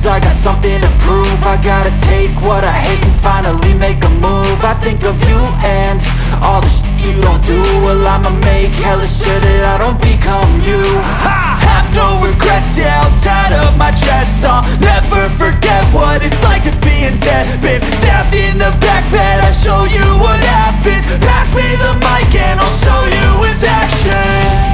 cause I got something to prove. I gotta take what I hate and finally make a move. I think of you and all the shit you don't do. Well, I'ma make hella sure that I don't become you. I have no regrets, yeah, I'll tie up my chest. I'll never forget what it's like to be in debt. Been stabbed in the back bed, I'll show you what happens. Pass me the mic and I'll show you with action.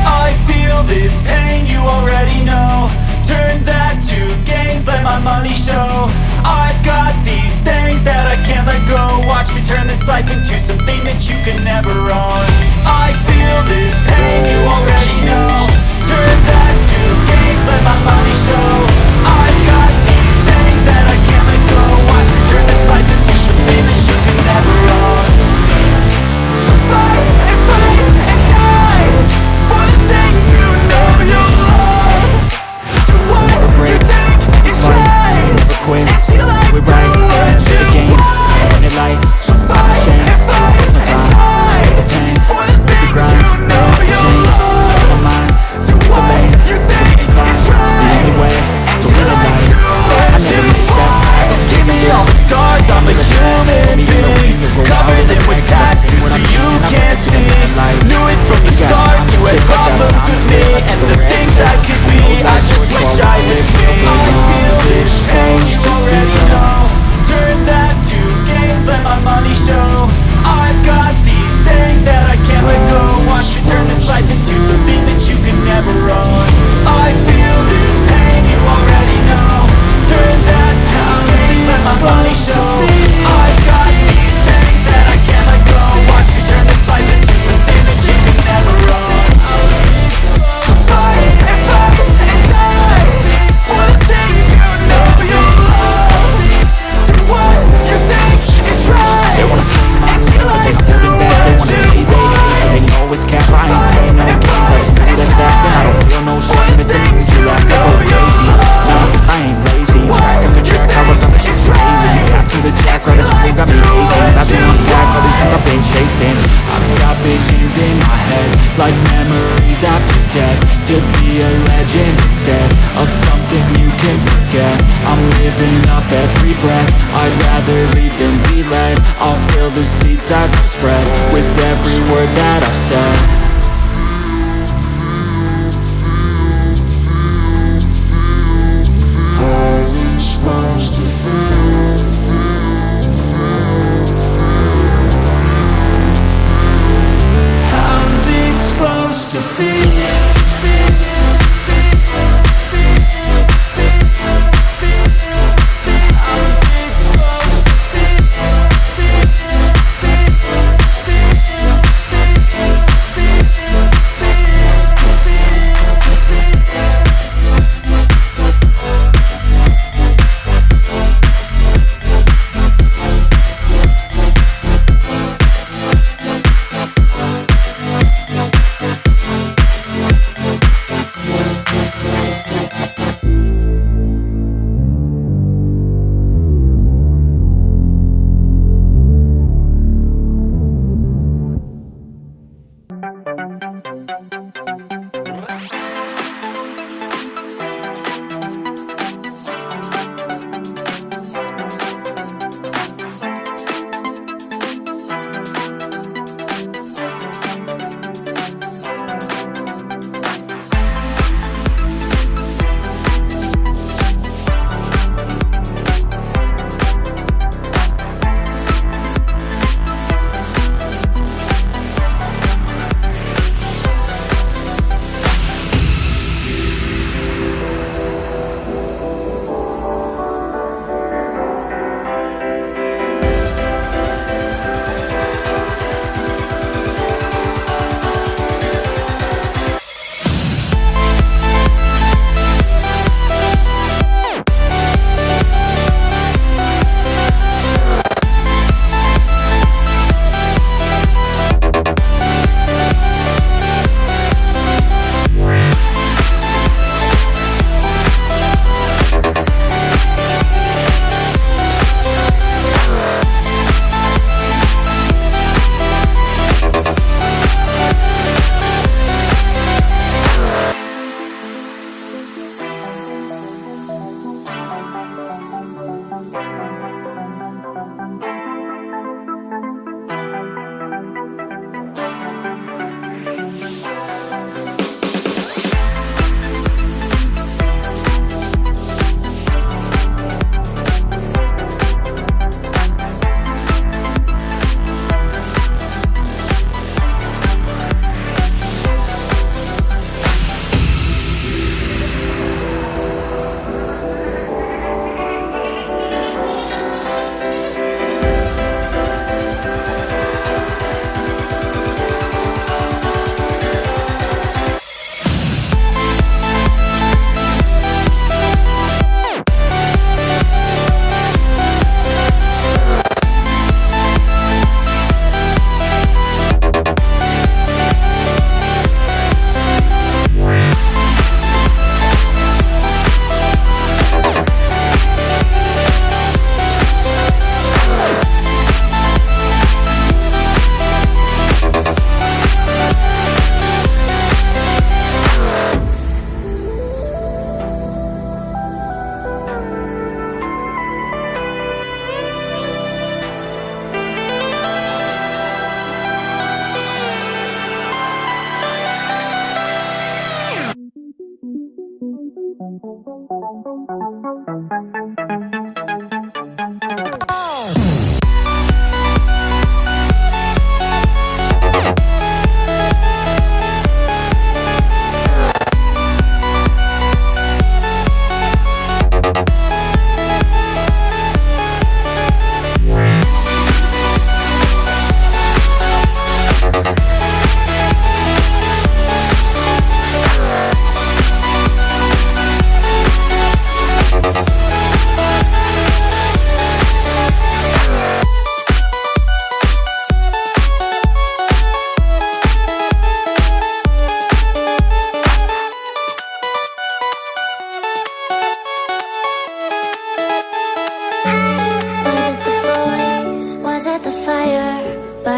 I feel this pain, you already know. Turn that to gains, let my money show. I've got these things that I can't let go. Watch me turn this life into something that you can never own. I feel this pain, you already know. Turn that to gains, let my money show. I've got these things that I can't let go. Watch me turn this life into something that you can never own. So fight and die for the things you know you love. Do what you think is right. Never quit, We're right, the game, win it life. So fight and die for the things you know you love. My mind, Do what you think is right. the only way to win it life. I never miss that path. Give me all the scars, I'm a human being. Cover them with tattoos so you can't see. Knew it from the start, you had problems with me and the things I could be. I just wish I had seen. I feel this pain, you already know. Turn that to gains, let my money show. I've got these things that I can't let go. Watch me turn this life into something that you can never own. I feel this pain, you already know. Turn that to gains, let my money show. I've got these things that I can't let go. Watch me turn this life into something that you can never own. So fight and die for the things you know you love. Do what you think is right. They wanna see my life, but they holding back. They wanna say they hate, but they know it's cap. I ain't playing no games, I just know that's fact. And I don't feel no shame, it's a easy laugh. They go crazy, no, I ain't lazy. Track after track, I work on the shit daily. You pass me the jack, right as school, got me hazy. I've been on track, all these things I've been chasing. I've got visions in my head, like memories after death. To be a legend instead of something you can forget. I'm living up every breath, I'd rather lead than be led. I'll fill the seats as I spread with every word that I've said. How's it supposed to feel? How's it supposed to feel?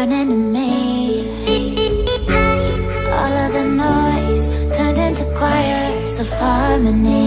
running to me. All of the noise turned into choirs of harmony.